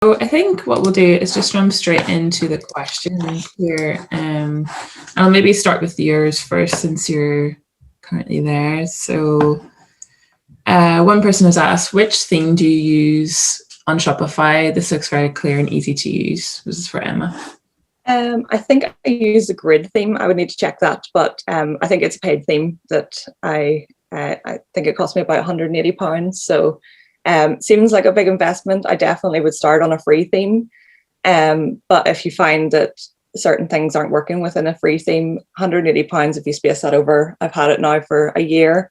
So I think what we'll do is just jump straight into the questions here. I'll maybe start with yours first since you're currently there. So one person has asked, which theme do you use on Shopify? This looks very clear and easy to use. This is for Emma. I think I use a grid theme. I would need to check that, but I think it's a paid theme that I think it cost me about £180. So seems like a big investment. I definitely would start on a free theme. But if you find that certain things aren't working within a free theme, £180 if you space that over. I've had it now for a year,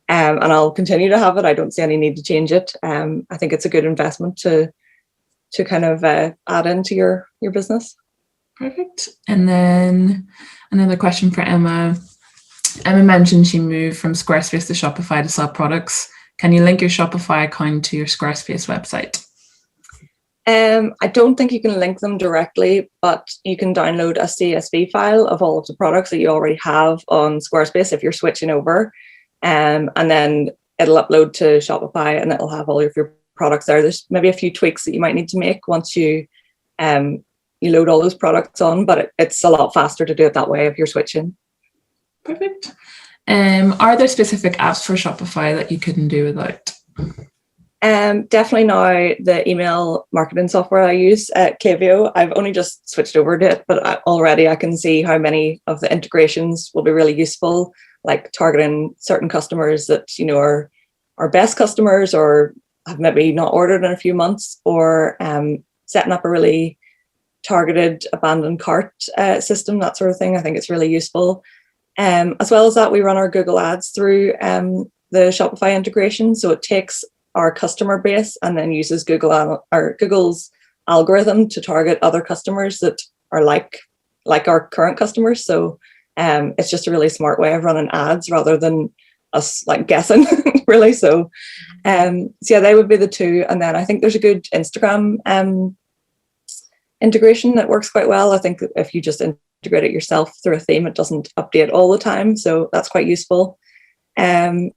and I'll continue to have it. I don't see any need to change it. I think it's a good investment to kind of add into your business. Perfect. And then another question for Emma. Emma mentioned she moved from Squarespace to Shopify to sell products. Can you link your Shopify account to your Squarespace website? I don't think you can link them directly, but you can download a CSV file of all of the products that you already have on Squarespace if you're switching over. And then it'll upload to Shopify and it'll have all of your products there. There's maybe a few tweaks that you might need to make once you load all those products on, but it's a lot faster to do it that way if you're switching. Perfect. Are there specific apps for Shopify that you couldn't do without? Definitely now the email marketing software I use at Klaviyo. I've only just switched over to it, but already I can see how many of the integrations will be really useful, like targeting certain customers that are best customers or have maybe not ordered in a few months, or setting up a really targeted abandoned cart system, that sort of thing. I think it's really useful. As well as that, we run our Google ads through the Shopify integration. So it takes our customer base and then uses Google's algorithm to target other customers that are like our current customers. So it's just a really smart way of running ads rather than us like guessing, really. So yeah, they would be the two. And then I think there's a good Instagram integration that works quite well. I think if you just integrate it yourself through a theme, it doesn't update all the time, so that's quite useful. And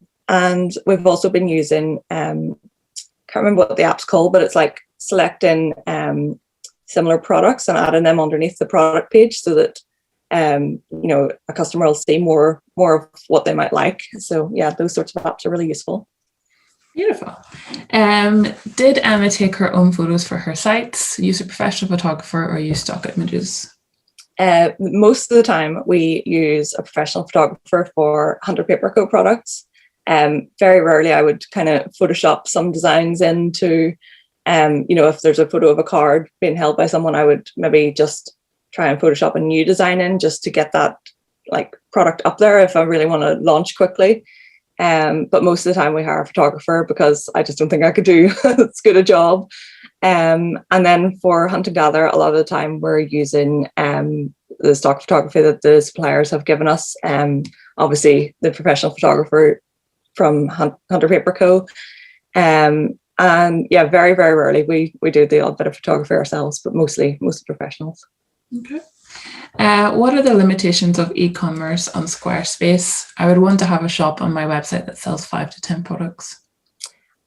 we've also been using can't remember what the app's called, but it's like selecting similar products and adding them underneath the product page so that a customer will see more of what they might like. So yeah, those sorts of apps are really useful. Beautiful. Did Emma take her own photos for her sites, use a professional photographer, or use stock images? Most of the time we use a professional photographer for Hunter Paper Co products. Very rarely I would kind of Photoshop some designs into, if there's a photo of a card being held by someone, I would maybe just try and Photoshop a new design in just to get that like product up there if I really want to launch quickly. But most of the time we hire a photographer because I just don't think I could do as good a job. And then for Hunt and Gather, a lot of the time we're using the stock photography that the suppliers have given us. Obviously the professional photographer from Hunter Paper Co. And yeah, very, very rarely we do the odd bit of photography ourselves, but mostly professionals. Okay. What are the limitations of e-commerce on Squarespace? I would want to have a shop on my website that sells 5 to 10 products.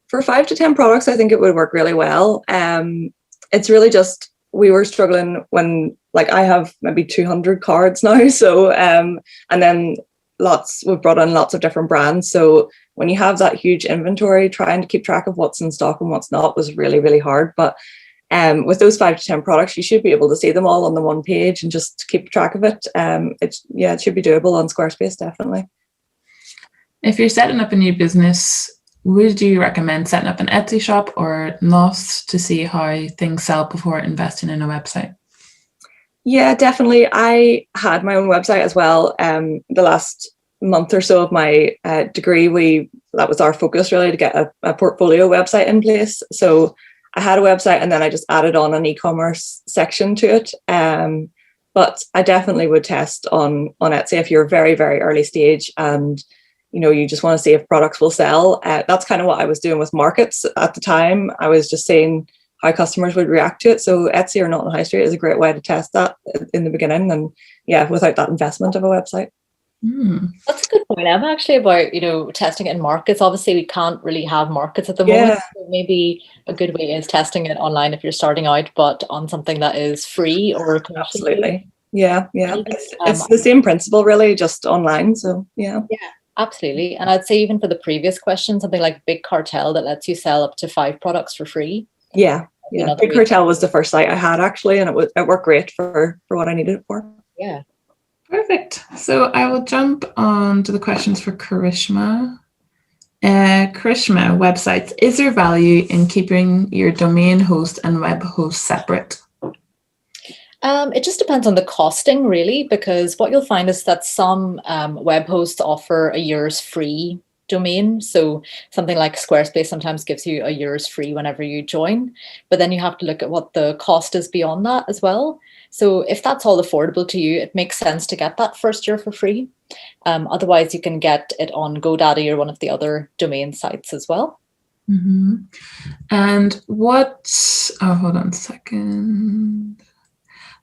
For 5 to 10 products, I think it would work really well. It's really just, we were struggling when, like, I have maybe 200 cards now. So, and then we've brought in lots of different brands. So when you have that huge inventory, trying to keep track of what's in stock and what's not was really, really hard. But with those 5 to 10 products, you should be able to see them all on the one page and just keep track of it. It should be doable on Squarespace, definitely. If you're setting up a new business, would you recommend setting up an Etsy shop or not to see how things sell before investing in a website? Yeah, definitely. I had my own website as well. The last month or so of my degree, that was our focus really, to get a portfolio website in place. So I had a website and then I just added on an e-commerce section to it. But I definitely would test on Etsy if you're very, very early stage and you just want to see if products will sell. That's kind of what I was doing with markets at the time. I was just seeing how customers would react to it. So Etsy or Not on High Street is a great way to test that in the beginning. And yeah, without that investment of a website. That's a good point, Emma, actually, about, testing it in markets. Obviously, we can't really have markets at the moment. So maybe a good way is testing it online if you're starting out, but on something that is free or commercially free. Absolutely. Yeah. It's the same principle, really, just online. So, yeah. Yeah, absolutely. And I'd say even for the previous question, something like Big Cartel that lets you sell up to 5 products for free. Yeah. Big Cartel was the first site I had, actually, and it worked great for what I needed it for. Yeah. Perfect. So I will jump on to the questions for Karishma. Karishma, websites. Is there value in keeping your domain host and web host separate? It just depends on the costing, really, because what you'll find is that some web hosts offer a year's free domain. So something like Squarespace sometimes gives you a year's free whenever you join, but then you have to look at what the cost is beyond that as well. So if that's all affordable to you, it makes sense to get that first year for free. Otherwise, you can get it on GoDaddy or one of the other domain sites as well. Mm-hmm. And hold on a second.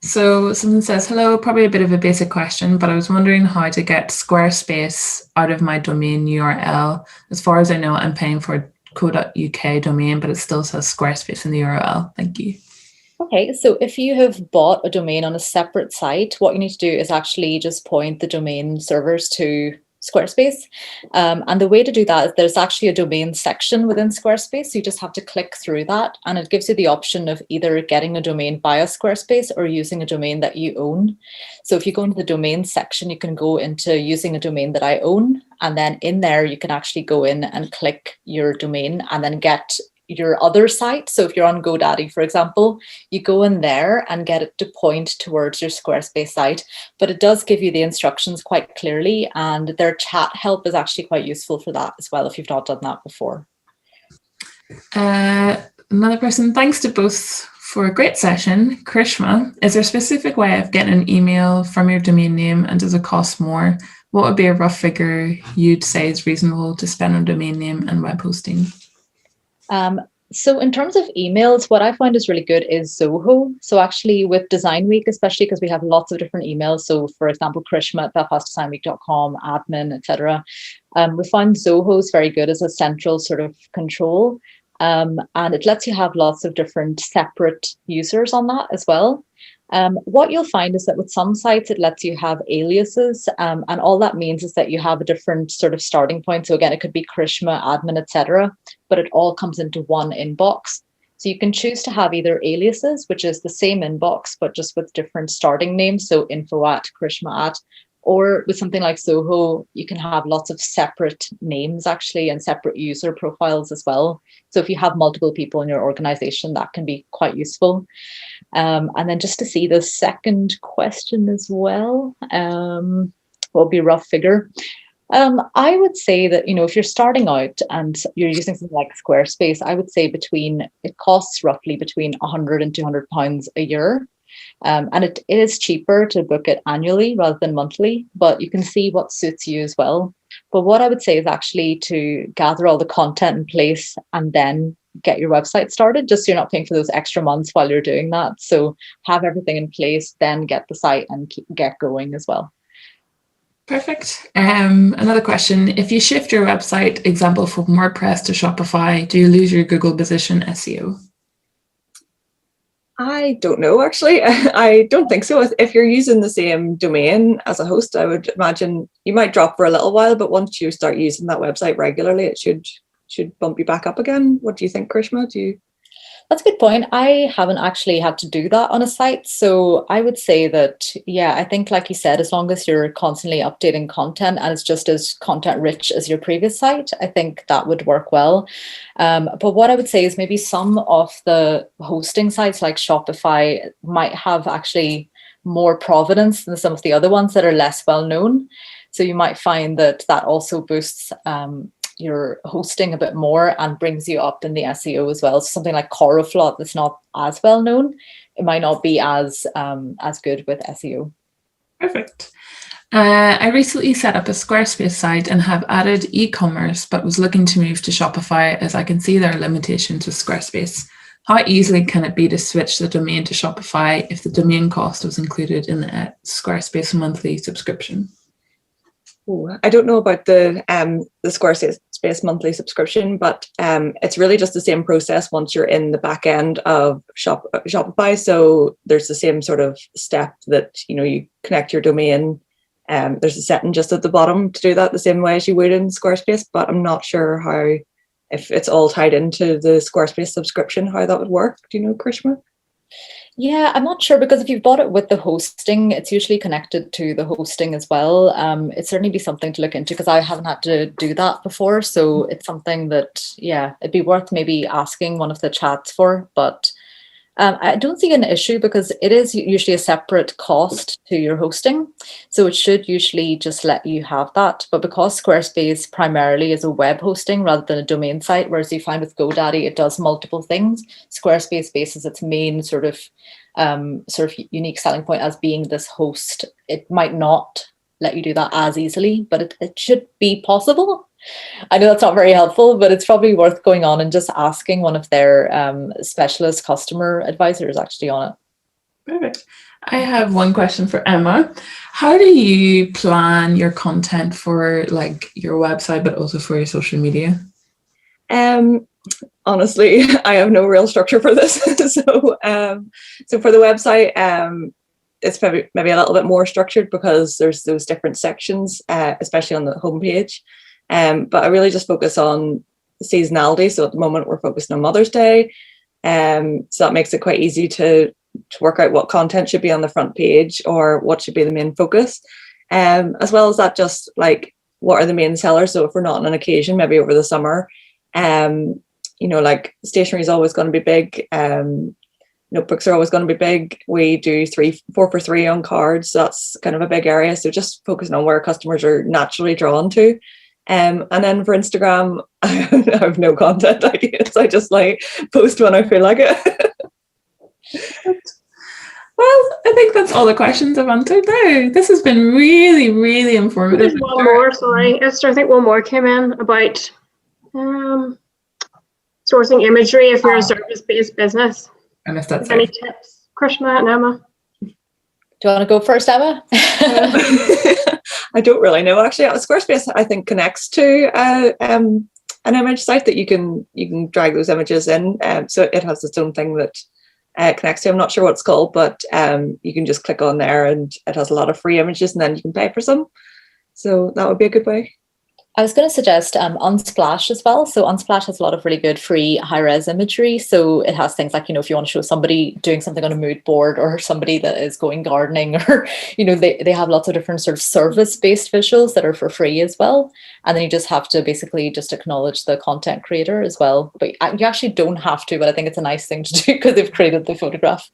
So someone says, hello, probably a bit of a basic question, but I was wondering how to get Squarespace out of my domain URL. As far as I know, I'm paying for a co.uk domain, but it still says Squarespace in the URL. Thank you. Okay, so if you have bought a domain on a separate site, what you need to do is actually just point the domain servers to Squarespace. And the way to do that is there's actually a domain section within Squarespace. So you just have to click through that, and it gives you the option of either getting a domain via Squarespace or using a domain that you own. So if you go into the domain section, you can go into using a domain that I own. And then in there, you can actually go in and click your domain and then get your other site. So if you're on GoDaddy, for example, you go in there and get it to point towards your Squarespace site, but it does give you the instructions quite clearly, and their chat help is actually quite useful for that as well if you've not done that before. Another person, thanks to both for a great session. Karishma, is there a specific way of getting an email from your domain name, and does it cost more? What would be a rough figure you'd say is reasonable to spend on domain name and web hosting? So in terms of emails, what I find is really good is Zoho. So actually with Design Week, especially because we have lots of different emails. So for example, Karishma at belfastdesignweek.com, admin, etc. We find Zoho is very good as a central sort of control. And it lets you have lots of different separate users on that as well. What you'll find is that with some sites, it lets you have aliases, and all that means is that you have a different sort of starting point. So again, it could be Karishma, admin, etc., but it all comes into one inbox. So you can choose to have either aliases, which is the same inbox, but just with different starting names. So info at, Karishma at, or with something like Zoho, you can have lots of separate names actually and separate user profiles as well. So if you have multiple people in your organization, that can be quite useful. And then just to see the second question as well, what would be a rough figure? I would say that, if you're starting out and you're using something like Squarespace, I would say it costs roughly between £100 and £200 a year. And it is cheaper to book it annually rather than monthly, but you can see what suits you as well. But what I would say is actually to gather all the content in place and then get your website started, just so you're not paying for those extra months while you're doing that. So have everything in place, then get the site and get going as well. Perfect. Another question. If you shift your website, example from WordPress to Shopify, do you lose your Google position SEO? I don't know, actually. I don't think so. If you're using the same domain as a host, I would imagine you might drop for a little while, but once you start using that website regularly, it should bump you back up again. What do you think, Karishma? That's a good point. I haven't actually had to do that on a site. So I would say that, I think like you said, as long as you're constantly updating content and it's just as content rich as your previous site, I think that would work well. But what I would say is maybe some of the hosting sites like Shopify might have actually more provenance than some of the other ones that are less well known. So you might find that also boosts your hosting a bit more and brings you up in the SEO as well. So something like Coroflot that's not as well known, it might not be as good with SEO. Perfect. I recently set up a Squarespace site and have added e-commerce, but was looking to move to Shopify as I can see there are limitations with Squarespace. How easily can it be to switch the domain to Shopify if the domain cost was included in the Squarespace monthly subscription? Ooh, I don't know about the Squarespace monthly subscription, but it's really just the same process once you're in the back end of Shopify. So there's the same sort of step that, you know, you connect your domain. There's a setting just at the bottom to do that the same way as you would in Squarespace, but I'm not sure how, if it's all tied into the Squarespace subscription, how that would work. Do you know, Karishma? Yeah, I'm not sure, because if you've bought it with the hosting, it's usually connected to the hosting as well. It'd certainly be something to look into, because I haven't had to do that before. So it's something that, yeah, it'd be worth maybe asking one of the chats for. But I don't see an issue, because it is usually a separate cost to your hosting. So it should usually just let you have that. But because Squarespace primarily is a web hosting rather than a domain site, whereas you find with GoDaddy, it does multiple things. Squarespace bases its main sort of unique selling point as being this host. It might not let you do that as easily, but it should be possible. I know that's not very helpful, but it's probably worth going on and just asking one of their specialist customer advisors actually on it. Perfect. I have one question for Emma. How do you plan your content for like your website, but also for your social media? Honestly, I have no real structure for this. So for the website, it's maybe a little bit more structured, because there's those different sections, especially on the homepage. But I really just focus on seasonality. So at the moment we're focusing on Mother's Day. So that makes it quite easy to work out what content should be on the front page or what should be the main focus. As well as that, just like, what are the main sellers? So if we're not on an occasion, maybe over the summer, you know, like stationery is always going to be big. Notebooks are always going to be big. We do 4 for 3 on cards. So that's kind of a big area. So just focusing on where customers are naturally drawn to. And then for Instagram, I have no content ideas. I just like post when I feel like it. Well, I think that's all the questions I've answered now. This has been really, really informative. There's one more, sorry, Esther. I think one more came in about sourcing imagery if you're a service-based business. I missed that. Any tips, Karishma and Emma? Do you want to go first, Emma? I don't really know, actually. Squarespace, I think, connects to an image site that you can drag those images in. So it has its own thing that connects to. I'm not sure what it's called, but you can just click on there and it has a lot of free images, and then you can pay for some. So that would be a good way. I was going to suggest Unsplash as well. So Unsplash has a lot of really good free high-res imagery. So it has things like, you know, if you want to show somebody doing something on a mood board, or somebody that is going gardening, or, you know, they have lots of different sort of service-based visuals that are for free as well. And then you just have to basically just acknowledge the content creator as well. But you actually don't have to, but I think it's a nice thing to do because they've created the photograph.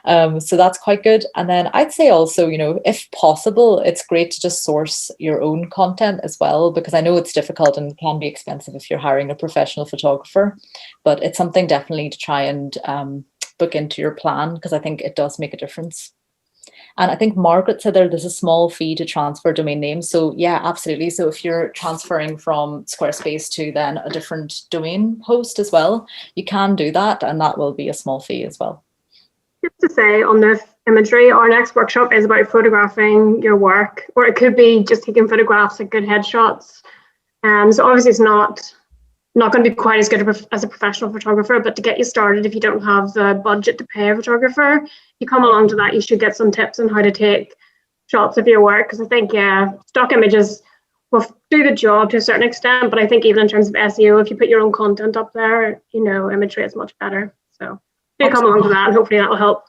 So that's quite good. And then I'd say also, you know, if possible, it's great to just source your own content as well, because I know it's difficult and can be expensive if you're hiring a professional photographer, but it's something definitely to try and book into your plan, because I think it does make a difference. And I think Margaret said there's a small fee to transfer domain names. So yeah, absolutely. So if you're transferring from Squarespace to then a different domain host as well, you can do that, and that will be a small fee as well. Just to say on the imagery, our next workshop is about photographing your work, or it could be just taking photographs of good headshots. So obviously it's not going to be quite as good as a professional photographer, but to get you started, if you don't have the budget to pay a photographer, you come along to that, you should get some tips on how to take shots of your work. Because I think, yeah, stock images will do the job to a certain extent, but I think even in terms of SEO, if you put your own content up there, you know, imagery is much better. So do come along to that, and hopefully that will help.